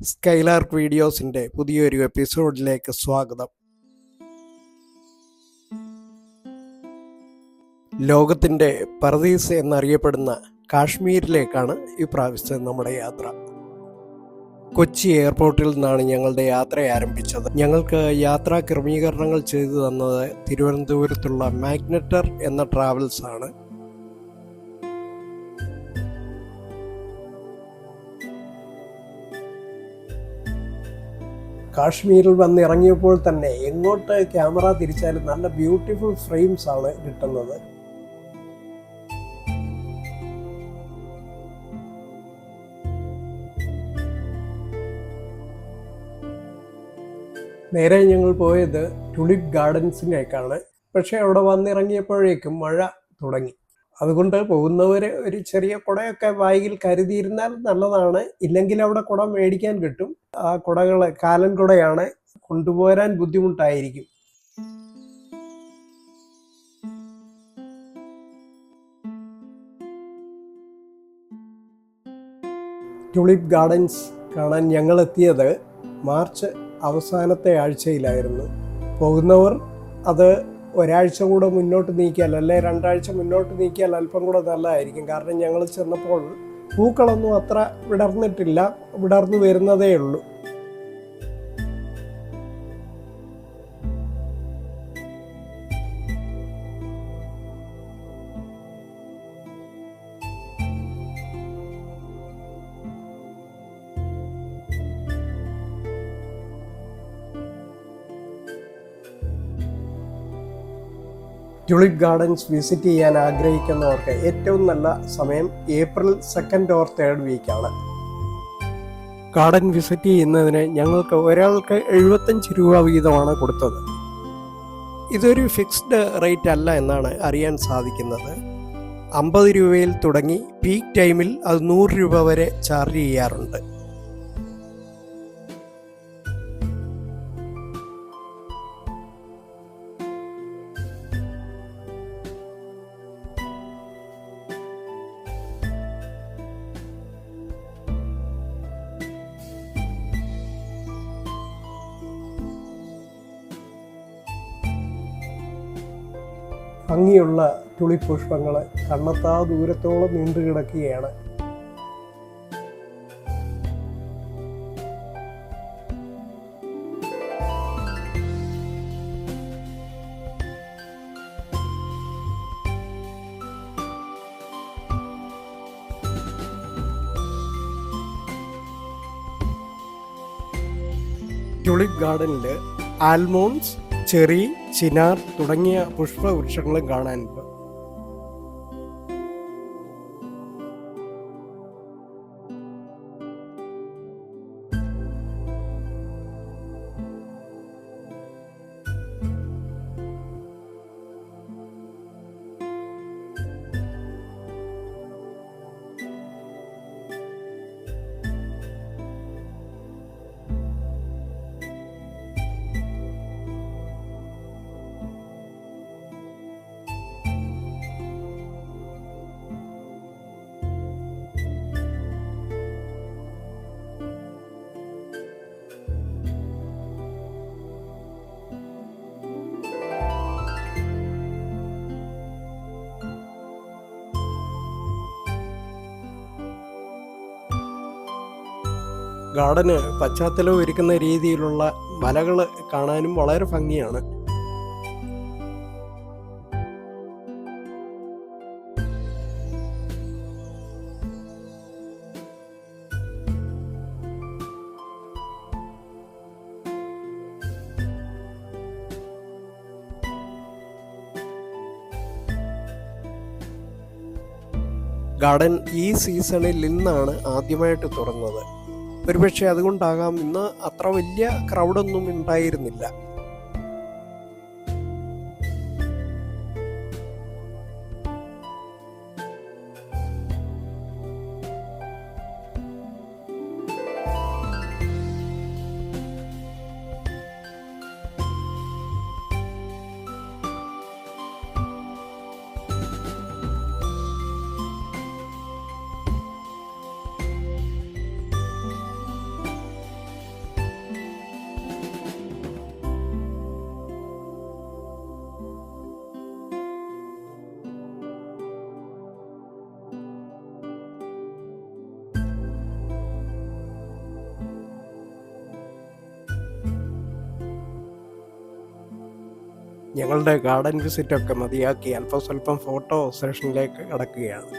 Skylark വീഡിയോസിൻ്റെ പുതിയൊരു എപ്പിസോഡിലേക്ക് സ്വാഗതം. ലോകത്തിൻ്റെ പറുദീസ് എന്നറിയപ്പെടുന്ന കാശ്മീരിലേക്കാണ് ഈ പ്രാവശ്യം നമ്മുടെ യാത്ര. കൊച്ചി എയർപോർട്ടിൽ നിന്നാണ് ഞങ്ങളുടെ യാത്ര ആരംഭിച്ചത്. ഞങ്ങൾക്ക് യാത്രാ ക്രമീകരണങ്ങൾ ചെയ്തു തന്നത് തിരുവനന്തപുരത്തുള്ള മാഗ്നറ്റർ എന്ന ട്രാവൽസ് ആണ്. കാശ്മീരിൽ വന്നിറങ്ങിയപ്പോൾ തന്നെ എങ്ങോട്ട് ക്യാമറ തിരിച്ചാലും നല്ല ബ്യൂട്ടിഫുൾ ഫ്രെയിംസ് ആണ് കിട്ടുന്നത്. നേരെ ഞങ്ങൾ പോയത് ടുലിപ്പ് ഗാർഡൻസിലേക്കാണ്. പക്ഷേ അവിടെ വന്നിറങ്ങിയപ്പോഴേക്കും മഴ തുടങ്ങി. അതുകൊണ്ട് പോകുന്നവർ ഒരു ചെറിയ കുടയൊക്കെ ബാഗിൽ കരുതിയിരുന്നാൽ നല്ലതാണ്. ഇല്ലെങ്കിൽ അവിടെ കുട മേടിക്കാൻ കിട്ടും. ആ കുടകൾ കാലൻ കുടയാണ്, കൊണ്ടുപോരാൻ ബുദ്ധിമുട്ടായിരിക്കും. ടുലിപ്പ് ഗാർഡൻസ് കാണാൻ ഞങ്ങൾ എത്തിയത് മാർച്ച് അവസാനത്തെ ആഴ്ചയിലായിരുന്നു. പോകുന്നവർ അത് ഒരാഴ്ച കൂടെ മുന്നോട്ട് നീക്കിയാൽ, അല്ലെ 2 ആഴ്ച മുന്നോട്ട് നീക്കിയാൽ അല്പം കൂടെ നല്ലതായിരിക്കും. കാരണം ഞങ്ങൾ ചെന്നപ്പോൾ പൂക്കളൊന്നും അത്ര വിടർന്നിട്ടില്ല, വിടർന്നു വരുന്നതേ ഉള്ളൂ. ടുലിപ്പ് ഗാർഡൻസ് വിസിറ്റ് ചെയ്യാൻ ആഗ്രഹിക്കുന്നവർക്ക് ഏറ്റവും നല്ല സമയം ഏപ്രിൽ 2nd or 3rd വീക്കാണ്. ഗാർഡൻ വിസിറ്റ് ചെയ്യുന്നതിന് ഞങ്ങൾക്ക് ഒരാൾക്ക് 75 രൂപ വീതമാണ് കൊടുത്തത്. ഇതൊരു ഫിക്സ്ഡ് റേറ്റ് അല്ല എന്നാണ് അറിയാൻ സാധിക്കുന്നത്. 50 രൂപയിൽ തുടങ്ങി പീക്ക് ടൈമിൽ അത് 100 രൂപ വരെ ചാർജ് ചെയ്യാറുണ്ട്. ഭംഗിയുള്ള ടുലിപ്പ് പുഷ്പങ്ങൾ കണ്ണെത്താ ദൂരത്തോളം നീണ്ടു കിടക്കുകയാണ്. ടുലിപ്പ് ഗാർഡനിൽ ആൽമോണ്ട്സ്, ചെറി, ചിനാർ തുടങ്ങിയ പുഷ്പവൃക്ഷങ്ങളും കാണാനുണ്ട്. ഗാർഡന് പശ്ചാത്തലം ഒരുക്കുന്ന രീതിയിലുള്ള മലകൾ കാണാനും വളരെ ഭംഗിയാണ്. ഗാർഡൻ ഈ സീസണിൽ നിന്നാണ് ആദ്യമായിട്ട് തുറന്നത്. ഒരുപക്ഷെ അതുകൊണ്ടാകാം ഇന്ന് അത്ര വലിയ ക്രൗഡൊന്നും ഉണ്ടായിരുന്നില്ല. ഞങ്ങളുടെ ഗാർഡൻ വിസിറ്റൊക്കെ മതിയാക്കി സ്വല്പം ഫോട്ടോ സെഷനിലേക്ക് കടക്കുകയാണ്.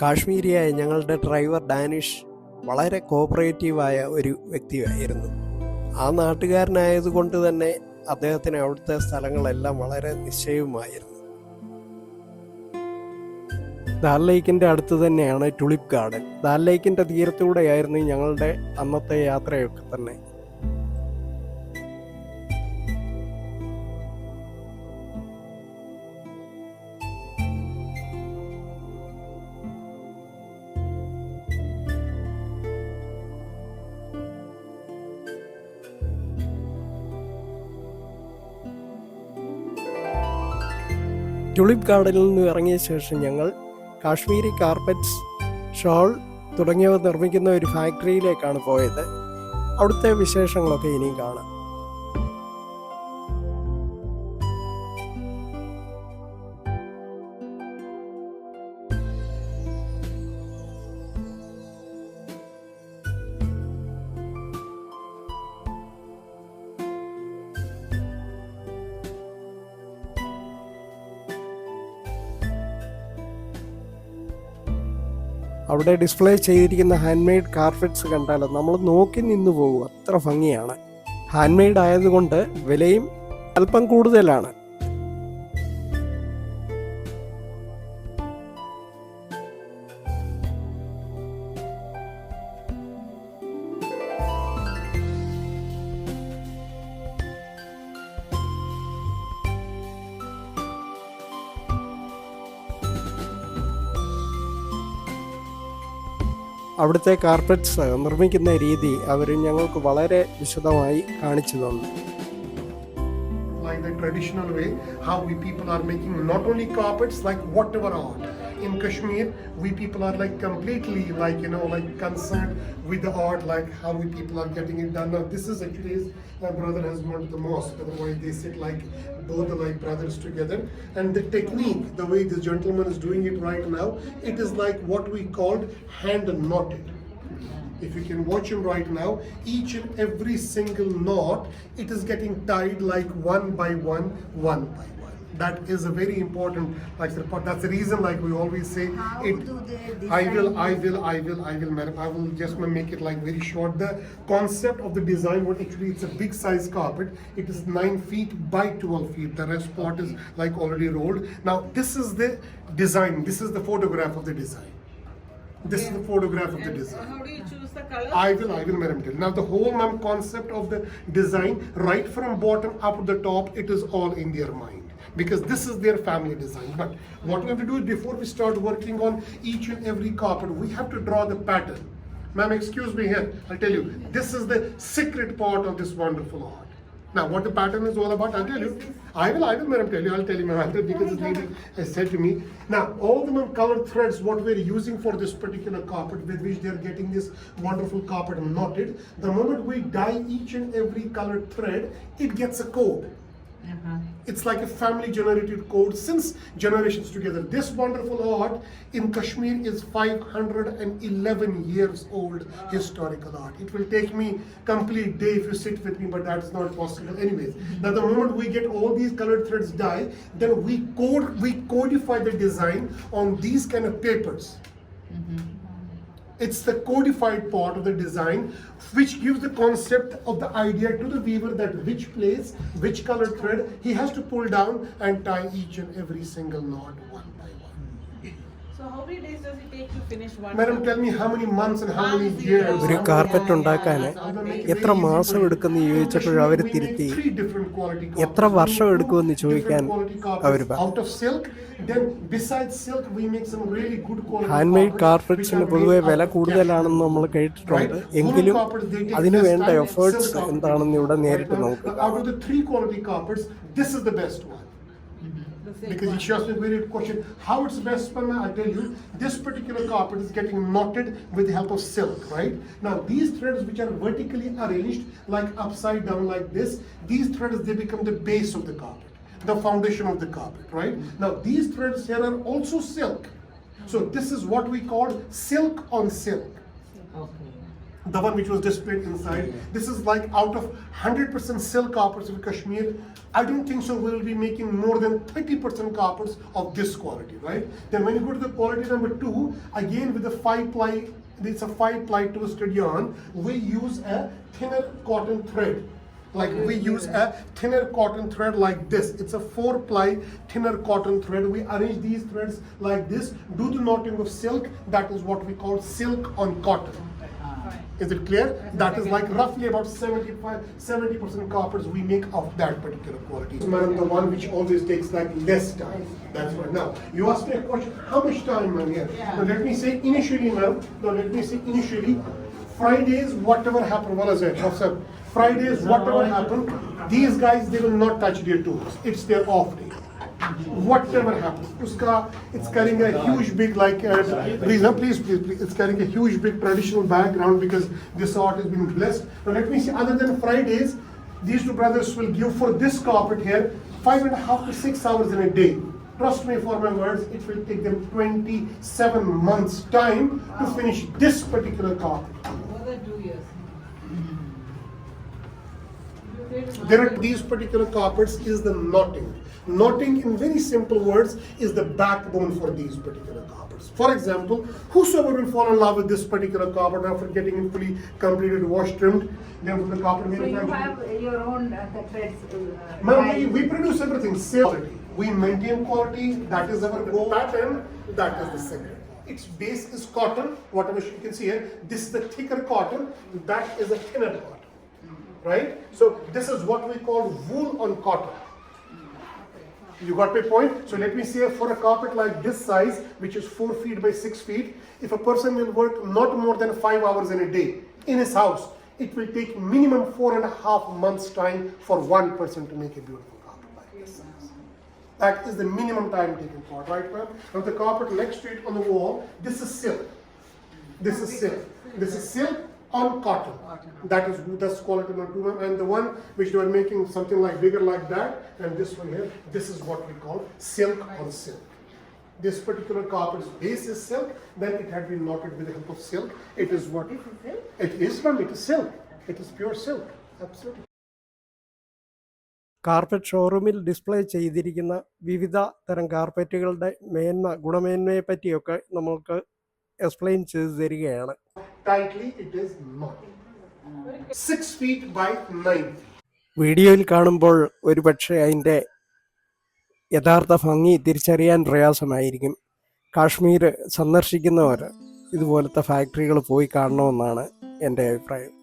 കാശ്മീരിയായ ഞങ്ങളുടെ ഡ്രൈവർ ഡാനിഷ് വളരെ കോപ്പറേറ്റീവായ ഒരു വ്യക്തിയായിരുന്നു. ആ നാട്ടുകാരനായതുകൊണ്ട് തന്നെ അദ്ദേഹത്തിന് അവിടുത്തെ സ്ഥലങ്ങളെല്ലാം വളരെ നിശ്ചയവുമായിരുന്നു. ദാൽ ലേക്കിൻ്റെ അടുത്ത് തന്നെയാണ് ടുലിപ്പ് ഗാർഡൻ. ദാൽ ലേക്കിൻ്റെ തീരത്തൂടെയായിരുന്നു ഞങ്ങളുടെ അന്നത്തെ യാത്രയൊക്കെ തന്നെ. ടുലിപ്പ് ഗാർഡനിൽ നിന്ന് ഇറങ്ങിയ ശേഷം ഞങ്ങൾ കാശ്മീരി കാർപ്പറ്റ്സ്, ഷോൾ തുടങ്ങിയവ നിർമ്മിക്കുന്ന ഒരു ഫാക്ടറിയിലേക്കാണ് പോയത്. അവിടുത്തെ വിശേഷങ്ങളൊക്കെ ഇനിയും കാണാം. അവിടെ ഡിസ്പ്ലേ ചെയ്തിരിക്കുന്ന ഹാൻഡ് മെയ്ഡ് കാർപ്പറ്റ്സ് കണ്ടാൽ നമ്മൾ നോക്കി നിന്ന് പോകും, അത്ര ഭംഗിയാണ്. ഹാൻഡ് മെയ്ഡ് ആയതുകൊണ്ട് വിലയും അല്പം കൂടുതലാണ്. അവിടുത്തെ കാർപ്പറ്റ്സ് നിർമ്മിക്കുന്ന രീതി അവർ ഞങ്ങൾക്ക് വളരെ വിശദമായി കാണിച്ചു തന്നു. Like the traditional way, how we people are making not only carpets, like whatever art. In Kashmir, we people are like completely like, you know, like concerned with the art, like how we people are getting it done. Now this is actually my brother has gone to the mosque, otherwise they sit like both the like brothers together. And the technique, the way this gentleman is doing it right now, it is like what we called hand knotted. If you can watch him right now, each and every single knot, it is getting tied like one by one by one. That is a very important, like that's the reason, like we always say. How it, do they I will, design? I will just make it like very short. The concept of the design, what actually it's a big size carpet. It is 9 feet by 12 feet. The rest part is like already rolled. Now this is the design. This is the photograph of the design. This is the photograph of the design. How do you choose the color? I will, madam, tell. Now the whole concept of the design, right from bottom up to the top, it is all in their mind. Because this is their family design. But what we have to do is before we start working on each and every carpet, we have to draw the pattern. Ma'am, excuse me here. I'll tell you, this is the secret part of this wonderful art. Now, what the pattern is all about, I'll tell you. I will, madam, tell you. I'll tell you, madam, because the lady has said to me. Now, all the colored threads, what we're using for this particular carpet, with which they're getting this wonderful carpet knotted, the moment we dye each and every colored thread, it gets a code. It's like a family generated code since generations together. This wonderful art in Kashmir is 511 years old historical art. It will take me complete day if you sit with me, but that's not possible anyways. Now the moment we get all these colored threads dyed, then we codify the design on these kind of papers. It's the codified part of the design which gives the concept of the idea to the weaver that which place, which colored thread he has to pull down and tie each and every single knot one by one. So how many days does it take to finish one? Madam, tell me how many months and how many years? ഒരു carpet ഉണ്ടാക്കാൻ എത്ര മാസം എടുക്കുമെന്ന് ചോദിച്ചപ്പോൾ അവർ തിരുത്തി എത്ര വർഷം എടുക്കുമെന്ന് ചോദിക്കാൻ അവർ ഹാൻഡ് മെയ്ഡ് കാർപ്പറ്റ്സിന് പൊതുവെ വില കൂടുതലാണെന്ന് നമ്മൾ കേട്ടിട്ടുണ്ട്. എങ്കിലും അതിന് വേണ്ട എഫേർട്സ് എന്താണെന്ന് ഇവിടെ നേരിട്ട് നോക്കുക. Because she asked me a very good question. How it's best spun? I'll tell you. This particular carpet is getting knotted with the help of silk, right? Now these threads which are vertically arranged like upside down like this, these threads they become the base of the carpet, the foundation of the carpet, right? Now these threads here are also silk. So this is what we call silk on silk. The one which was displayed inside. This is like out of 100% silk carpets in Kashmir, I don't think so we'll be making more than 30% carpets of this quality, right? Then when you go to the quality number 2, again with the 5-ply, it's a 5-ply twisted yarn, we use a thinner cotton thread. Like we use a thinner cotton thread like this. It's a 4-ply thinner cotton thread. We arrange these threads like this, do the knotting of silk. That is what we call silk on cotton. Is it clear? That is like roughly about 70% carpets we make of that particular quality. Madam, the one which always takes like less time. That's right. Now, you asked me a question, how much time, ma'am, here? Now, let me say initially, ma'am, Fridays, whatever happened, what is it? Fridays, whatever happened, these guys, they will not touch their tools. It's their off day. Whatever happens, it's carrying a huge big please, it's carrying a huge big traditional background because this art has been blessed. Now let me see, other than Fridays, these two brothers will give for this carpet here 5.5 to 6 hours in a day. Trust me for my words, it will take them 27 months time to finish this particular carpet. More than 2 years. These particular carpets is the knotting. Knotting, in very simple words, is the backbone for these particular carpets. For example, whosoever will fall in love with this particular carpet after getting it fully completed, washed, trimmed, then the carpet So you have your own the threads. Ma'am, we produce everything. Quality. We maintain quality. That is our goal. Pattern. That is the secret. Its base is cotton. Whatever you can see here. This is the thicker cotton. That is a thinner cotton. Right? So this is what we call wool on cotton. You got my point? So let me say for a carpet like this size, which is 4 feet by 6 feet, if a person will work not more than 5 hours in a day in his house, it will take minimum 4.5 months time for one person to make a beautiful carpet like this size. That is the minimum time taken for, right, ma'am? Now the carpet next to it on the wall, this is silk. This is silk. This is silk on cotton. That's quality number 2, and the one which they are making something like bigger like that, and this one here, this is what we call silk on silk. This particular carpet's base is silk, then it had been knotted with the help of silk. It is what? It is, ma'am, it is silk. It is pure silk. Absolutely. Carpet ഷോറൂമിൽ display ചെയ്തിരിക്കുന്ന വിവിധ തരം കാർപ്പറ്റുകളുടെ ഗുണമേന്മയെ പറ്റിയൊക്കെ നമുക്ക് explain ചെയ്തു തരികയാണ്. Tightly, it is not. 6 feet by 9 feet. വീഡിയോയിൽ കാണുമ്പോൾ ഒരുപക്ഷെ അതിൻ്റെ യഥാർത്ഥ ഭംഗി തിരിച്ചറിയാൻ പ്രയാസമായിരിക്കും. കാശ്മീർ സന്ദർശിക്കുന്നവർ ഇതുപോലത്തെ ഫാക്ടറികൾ പോയി കാണണമെന്നാണ് എൻ്റെ അഭിപ്രായം.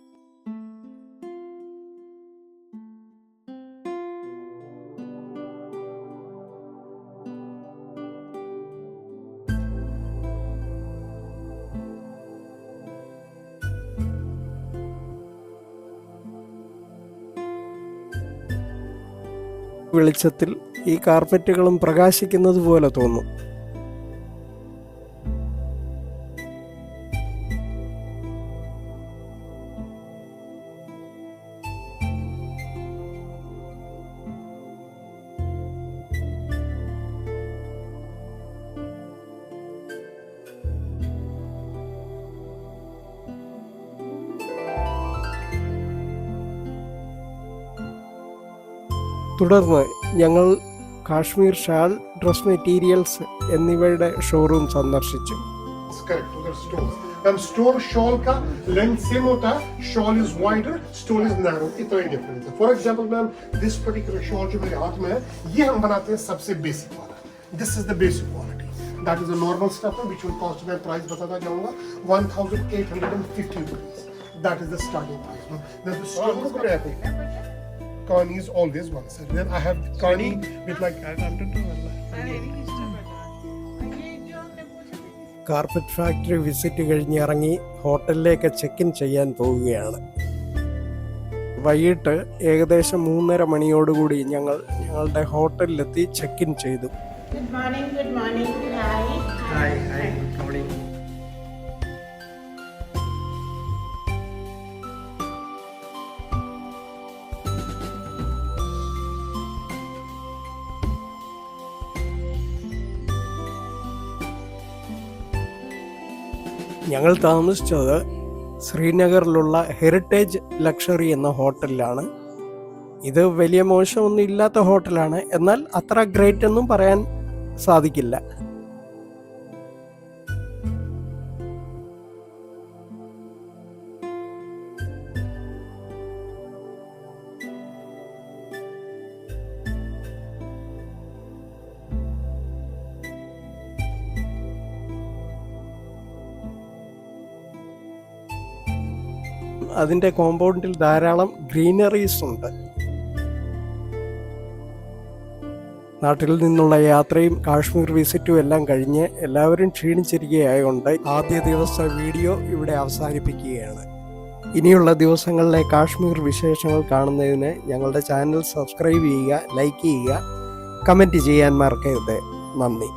വെളിച്ചത്തിൽ ഈ കാർപ്പറ്റുകളും പ്രകാശിക്കുന്നത് പോലെ തോന്നും. തുടർന്ന് ഞങ്ങൾ കാശ്മീർ ഷാൾ, ഡ്രസ് മെറ്റീരിയൽസ് എന്നിവയുടെ ഷോറൂം സന്ദർശിച്ചു. Correct, to the stores. Store shawl का length same होता है, shawl is wider, stole is narrow, इतना ही difference है. For example, ma'am, this particular shawl जो मेरे हाथ में है, ये हम बनाते हैं सबसे basic वाला. This is the basic quality. That is a normal stuff which will cost, मैं price बताता जाऊँगा, 1,850 rupees. That is the starting price. Then the stone Kani is always one side. Then I have Kani with like carpet factory visit കഴിഞ്ഞിറങ്ങി ഹോട്ടലിലേക്ക് check in ചെയ്യാൻ പോവുകയാണ്. വൈകിട്ട് ഏകദേശം 3:30 മണിയോടുകൂടി ഞങ്ങൾ ഞങ്ങളുടെ ഹോട്ടലിലെത്തി ചെക്ക് ഇൻ ചെയ്തു. Good morning, good morning. Hi. Hi, good morning. ഞങ്ങൾ താമസിച്ചത് ശ്രീനഗറിലുള്ള ഹെറിറ്റേജ് ലക്ഷറി എന്ന ഹോട്ടലിലാണ്. ഇത് വലിയ മോശമൊന്നും ഇല്ലാത്ത ഹോട്ടലാണ്, എന്നാൽ അത്ര ഗ്രേറ്റ് ഒന്നും പറയാൻ സാധിക്കില്ല. അതിൻ്റെ കോമ്പൗണ്ടിൽ ധാരാളം ഗ്രീനറീസ് ഉണ്ട്. നാട്ടിൽ നിന്നുള്ള യാത്രയും കാശ്മീർ വിസിറ്റും എല്ലാം കഴിഞ്ഞ് എല്ലാവരും ക്ഷീണിച്ചിരിക്കുകയായതുകൊണ്ട് ആദ്യ ദിവസത്തെ വീഡിയോ ഇവിടെ അവസാനിപ്പിക്കുകയാണ്. ഇനിയുള്ള ദിവസങ്ങളിലെ കാശ്മീർ വിശേഷങ്ങൾ കാണുന്നതിന് ഞങ്ങളുടെ ചാനൽ സബ്സ്ക്രൈബ് ചെയ്യുക, ലൈക്ക് ചെയ്യുക, കമൻറ്റ് ചെയ്യാൻ മറക്കരുത്. നന്ദി.